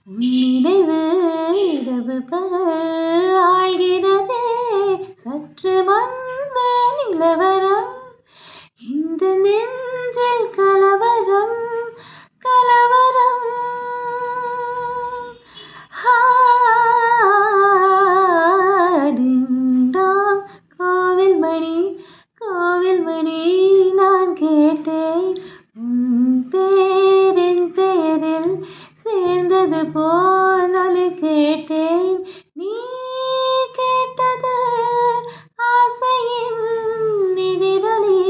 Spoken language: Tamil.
உன் நினைவு இரவு பகல் ஆழ்கிறதே. சற்று முன்பு நிலவரம் இந்த நெஞ்சில் கலவரம் கலவரம். டிங்டாங் கோவில் மணி நான் கேட்டேன் உன் பேரின் பேரில் சேர்ந்தது போல் ஒலி கேட்டேன். நீ கேட்டது ஆசையின் எதிரொலி.